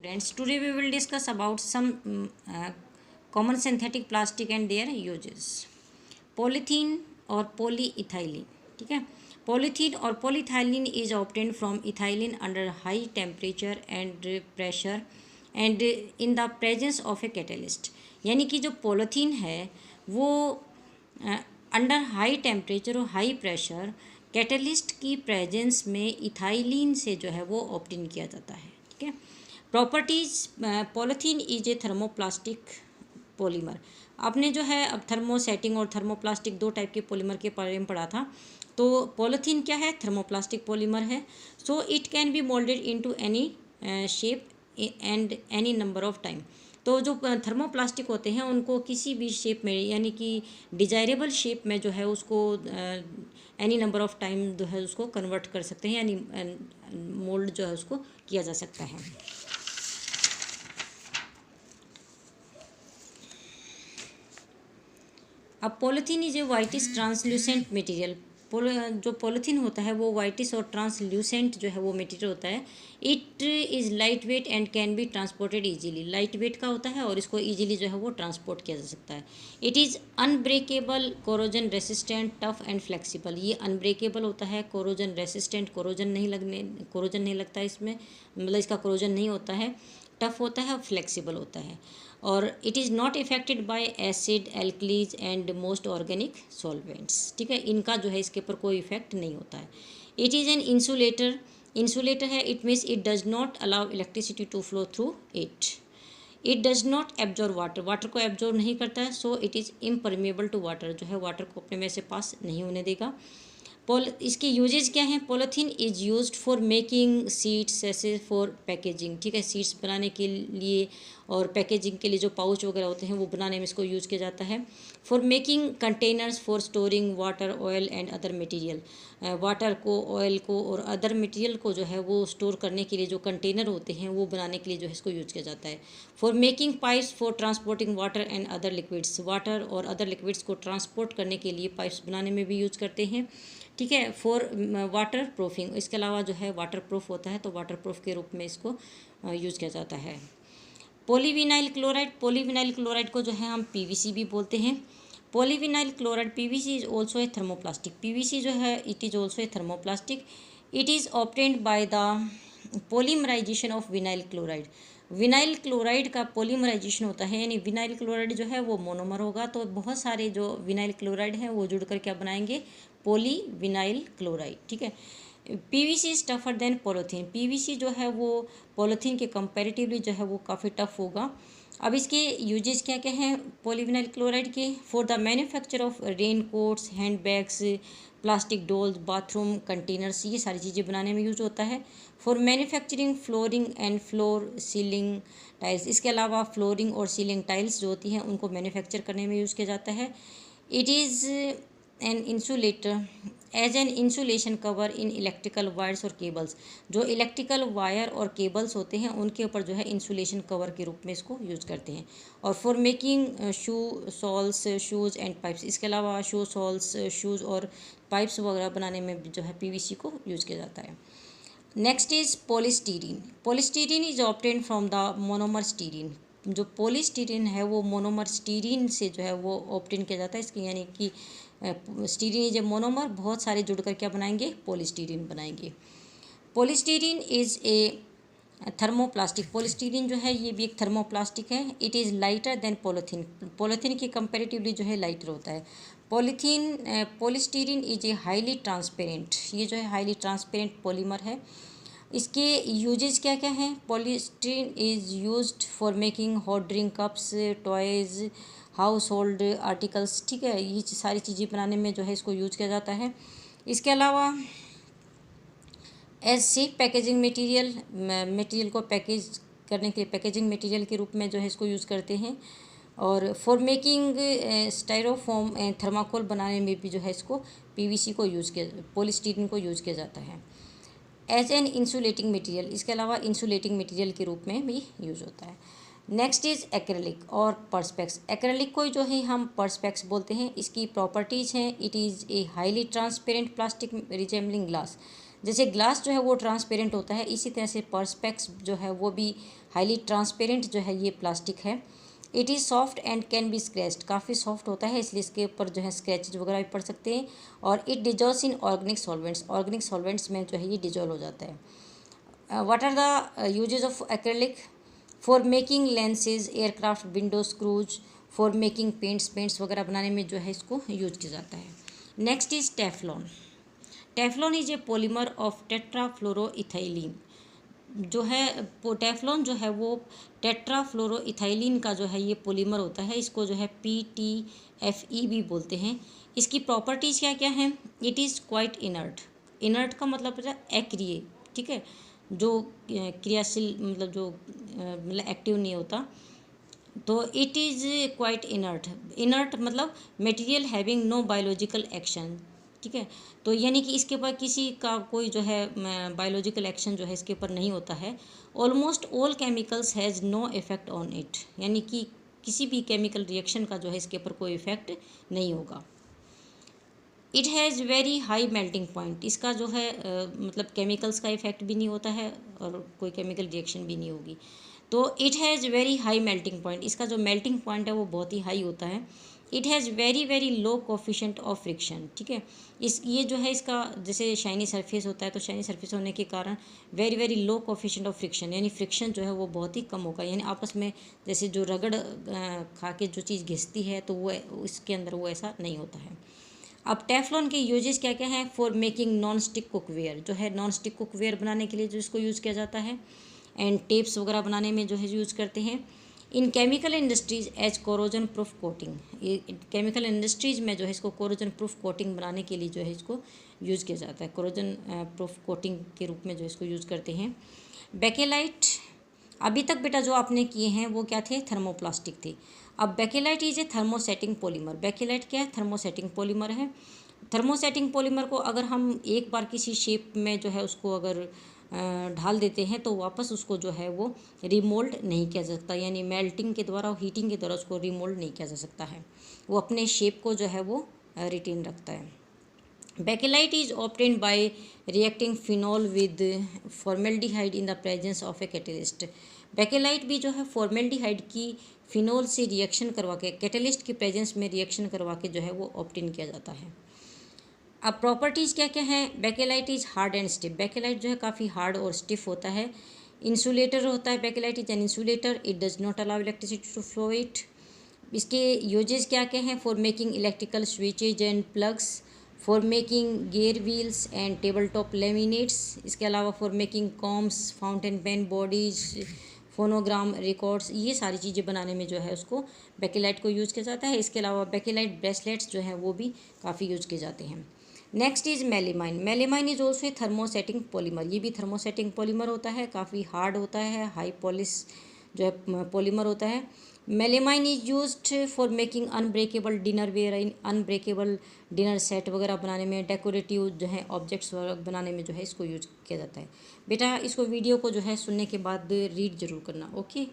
Friends, today we will discuss about some common synthetic plastic and their uses. Polythene और polyethylene. ठीक है, polythene और polyethylene is obtained from ethylene under high temperature and pressure and in the presence of a catalyst. यानी कि जो polythene है वो under high temperature और हाई प्रेशर कैटलिस्ट की प्रेजेंस में इथाइलिन से जो है वो ऑब्टेन किया जाता है. ठीक है. Properties, polythene is A thermoplastic polymer. आपने जो है अब थर्मोसेटिंग और थर्मोप्लास्टिक दो टाइप के पॉलीमर के बारे में पढ़ा था. तो पॉलीथीन क्या है? थर्मोप्लास्टिक पॉलीमर है. So it can be moulded into any shape and any number of time. तो जो थर्मोप्लास्टिक होते हैं उनको किसी भी शेप में यानी कि डिजायरेबल शेप में जो है उसको एनी नंबर ऑफ टाइम जो है उसको कन्वर्ट कर सकते हैं, यानी मोल्ड जो है उसको किया जा सकता है. अब polythene is a whitish translucent material. जो पॉलीथीन होता है वो वाइटिस और ट्रांसल्यूसेंट जो है वो मटेरियल होता है. It is light weight and can be transported easily. Light weight का होता है और इसको इजीली जो है वो ट्रांसपोर्ट किया जा सकता है. It is unbreakable, corrosion resistant, tough and flexible. ये अनब्रेकेबल होता है, कोरोजन रेसिस्टेंट, कोरोजन नहीं लगता इसमें, मतलब इसका कोरोजन नहीं होता है, टफ होता है और फ्लेक्सिबल होता है. और it is not affected by acid, alkalis and most organic solvents. ठीक है, इनका जो है इसके ऊपर कोई इफेक्ट नहीं होता है. It is an insulator. Insulator है, it means it does not allow electricity to flow through it. It does not absorb water. Water को एब्जॉर्ब नहीं करता है. So it is impermeable to water. जो है वाटर को अपने में से पास नहीं होने देगा. इसके यूजेज क्या हैं? Polythene is used for making seeds, ऐसे फॉर पैकेजिंग. ठीक है, सीड्स बनाने के लिए और पैकेजिंग के लिए जो पाउच वगैरह होते हैं वो बनाने में इसको यूज़ किया जाता है. For making containers for storing water, oil and other material. Water को, ऑयल को और अदर मटेरियल को जो है वो स्टोर करने के लिए जो कंटेनर होते हैं वो बनाने के लिए जो है इसको यूज़ किया जाता है. For making pipes for transporting water and other liquids. Water और अदर लिक्विड्स को ट्रांसपोर्ट करने के लिए पाइप्स बनाने में भी यूज़ करते हैं. ठीक है. फॉर वाटर प्रूफिंग, इसके अलावा जो है वाटर प्रूफ होता है तो वाटर प्रूफ के रूप में इसको यूज़ किया जाता है. Polyvinyl chloride. पॉलीविनाइल क्लोराइड को जो है हम पीवीसी भी बोलते हैं. Polyvinyl chloride, PVC is also a thermoplastic. PVC जो है it is also a thermoplastic. It is obtained by the polymerization of vinyl chloride. Vinyl chloride का पॉलीमराइजेशन होता है, यानी विनाइल क्लोराइड जो है वो मोनोमर होगा. तो बहुत सारे जो विनाइल क्लोराइड हैं वो जुड़कर क्या बनाएंगे? Polyvinyl chloride. ठीक है. PVC is tougher than polythene. PVC जो है वो पॉलीथीन के कंपैरेटिवली जो है वो काफ़ी टफ होगा. अब इसके यूजेस क्या क्या हैं पॉलीविनाइल क्लोराइड के? For the manufacture of rain quotes, hand bags, plastic doles, bathroom containers, ये सारी चीज़ें बनाने में यूज होता है. For manufacturing flooring and floor ceiling tiles. इसके अलावा फ्लोरिंग और सीलिंग टाइल्स जो होती हैं उनको मैन्युफैक्चर करने में यूज़ किया जाता है. It is an insulator as an insulation cover in electrical wires और केबल्स. जो इलेक्ट्रिकल वायर और केबल्स होते हैं उनके ऊपर जो है इंसुलेशन कवर के रूप में इसको यूज़ करते हैं. और for making shoe souls, shoes and pipes. इसके अलावा शू सॉल्स, शूज़ और पाइप्स वगैरह बनाने में जो है पीवीसी को यूज़ किया जाता है. Next is polystyrene. Polystyrene is obtained from the monomer styrene. जो पॉलीस्टीरीन है वो मोनोमर स्टीरीन से जो है वो ऑब्टेन किया जाता है. इसकी यानी कि स्टीरीन इज ए मोनोमर, बहुत सारे जुड़कर क्या बनाएंगे? पॉलीस्टीरीन बनाएंगे. Polystyrene is a thermoplastic. Polystyrene जो है ये भी एक थर्मोप्लास्टिक है. It is lighter than polythene. Polythene के कंपैरेटिवली जो है लाइटर होता है. Polystyrene is a highly transparent. ये जो है हाईली ट्रांसपेरेंट पॉलीमर है. इसके यूजेस क्या क्या हैं? Polystyrene is used for making hot drink cups, toys, house hold articles. ठीक है, ये सारी चीज़ें बनाने में जो है इसको यूज़ किया जाता है. इसके अलावा एज सेफ पैकेजिंग मटेरियल को पैकेज करने के लिए पैकेजिंग मटेरियल के रूप में जो है इसको यूज़ करते हैं. और for making styrofoam and thermocol बनाने में भी जो है इसको पीवीसी को यूज़ किया, पॉलीस्टीरीन को यूज़ किया जाता है. एज एन इंसुलेटिंग मटेरियल, इसके अलावा इंसुलेटिंग मटेरियल के रूप में भी यूज़ होता है. नेक्स्ट इज़ एक्रेलिक और पर्सपेक्स. एक्रेलिक को जो है हम पर्सपेक्स बोलते हैं. इसकी प्रॉपर्टीज़ हैं, it is a highly transparent plastic resembling glass. जैसे ग्लास जो है वो ट्रांसपेरेंट होता है, इसी तरह से पर्सपेक्स जो है वो भी हाईली ट्रांसपेरेंट जो है ये प्लास्टिक है। It is soft and can be scratched, काफ़ी सॉफ्ट होता है इसलिए इसके ऊपर जो है स्क्रैचेज वगैरह भी पड़ सकते हैं। और it dissolves in organic solvents में जो है ये डिजॉल्व हो जाता है। What are the uses of acrylic? For making lenses, aircraft window screws, for making paints वगैरह बनाने में जो है इसको यूज किया जाता है। Next is Teflon. Teflon is a polymer of tetrafluoroethylene. जो है टेफ्लॉन जो है वो टेट्राफ्लोरोइथाइलिन का जो है ये पॉलीमर होता है। इसको जो है PTFE भी बोलते हैं। इसकी प्रॉपर्टीज़ क्या क्या हैं? It is quite inert. Inert का मतलब होता है अक्रिय, ठीक है, जो क्रियाशील मतलब जो मतलब एक्टिव नहीं होता। तो it is quite inert. Inert मतलब material having no biological action, ठीक है। तो यानी कि इसके ऊपर किसी का कोई जो है बायोलॉजिकल एक्शन जो है इसके ऊपर नहीं होता है। Almost all chemicals has no effect on it, यानी कि किसी भी केमिकल रिएक्शन का जो है इसके ऊपर कोई इफेक्ट नहीं होगा। It has very high melting point. इसका जो है मतलब केमिकल्स का इफेक्ट भी नहीं होता है और कोई केमिकल रिएक्शन भी नहीं होगी। तो it has very high melting point, इसका जो मेल्टिंग पॉइंट है वो बहुत ही हाई होता है। It has very very low coefficient of friction, ठीक है। इस ये जो है इसका जैसे शाइनी सरफेस होता है तो शाइनी सरफेस होने के कारण very very low coefficient of friction, यानी फ्रिक्शन जो है वो बहुत ही कम होगा। यानी आपस में जैसे जो रगड़ खा के जो चीज़ घिसती है तो वो इसके अंदर वो ऐसा नहीं होता है। अब टेफ्लॉन के यूजेस क्या क्या हैं? For making non stick cookware, जो है नॉन स्टिक कुकवेयर बनाने के लिए जो इसको यूज़ किया जाता है। एंड टेप्स वगैरह बनाने में जो है यूज़ करते हैं। In chemical industries as corrosion proof coating, ये केमिकल इंडस्ट्रीज में जो है इसको कोरोजन प्रूफ कोटिंग बनाने के लिए जो है इसको यूज़ किया जाता है। कोरोजन प्रूफ कोटिंग के रूप में जो इसको यूज़ करते हैं। बेकेलाइट, अभी तक बेटा जो आपने किए हैं वो क्या थे? थर्मोप्लास्टिक थे। अब bakelite is a thermosetting polymer. Bakelite क्या है? थर्मोसेटिंग पॉलीमर है। थर्मोसेटिंग पॉलीमर को अगर हम एक बार किसी शेप में जो है उसको अगर ढाल देते हैं तो वापस उसको जो है वो रिमोल्ड नहीं किया जा सकता, यानी मेल्टिंग के द्वारा और हीटिंग के द्वारा उसको रिमोल्ड नहीं किया जा सकता है। वो अपने शेप को जो है वो रिटेन रखता है। Bakelite is obtained by reacting phenol with formaldehyde in the presence of a catalyst. Bakelite भी जो है फॉर्मेल्डिहाइड की फिनॉल से रिएक्शन करवा के कैटलिस्ट की प्रेजेंस में रिएक्शन करवा के जो है वो ऑब्टेन किया जाता है। अब प्रॉपर्टीज़ क्या क्या हैं? Bakelite is hard and stiff. Bakelite जो है काफ़ी हार्ड और स्टिफ होता है। इंसुलेटर होता है, bakelite is an insulator. It does not allow electricity to flow it. इसके यूजेस क्या क्या हैं? For making electrical switches and plugs, for making gear wheels and table top laminates. इसके अलावा for making combs, fountain pen bodies, phonogram records, ये सारी चीज़ें बनाने में जो है उसको बेकेलाइट को यूज़ किया जाता है। इसके अलावा बेकेलाइट ब्रेसलेट्स जो हैं वो भी काफ़ी यूज़ किए जाते हैं। Next is melamine. Melamine is also A thermosetting polymer. ये भी थर्मोसेटिंग पॉलीमर होता है, काफ़ी हार्ड होता है, हाई पॉलिश जो है पॉलीमर होता है। Melamine is used for making unbreakable dinner ware, unbreakable dinner set वगैरह बनाने में, डेकोरेटिव जो है ऑब्जेक्ट्स वगैरह बनाने में जो है इसको यूज किया जाता है। बेटा इसको वीडियो को जो है सुनने के बाद रीड जरूर करना, ओके।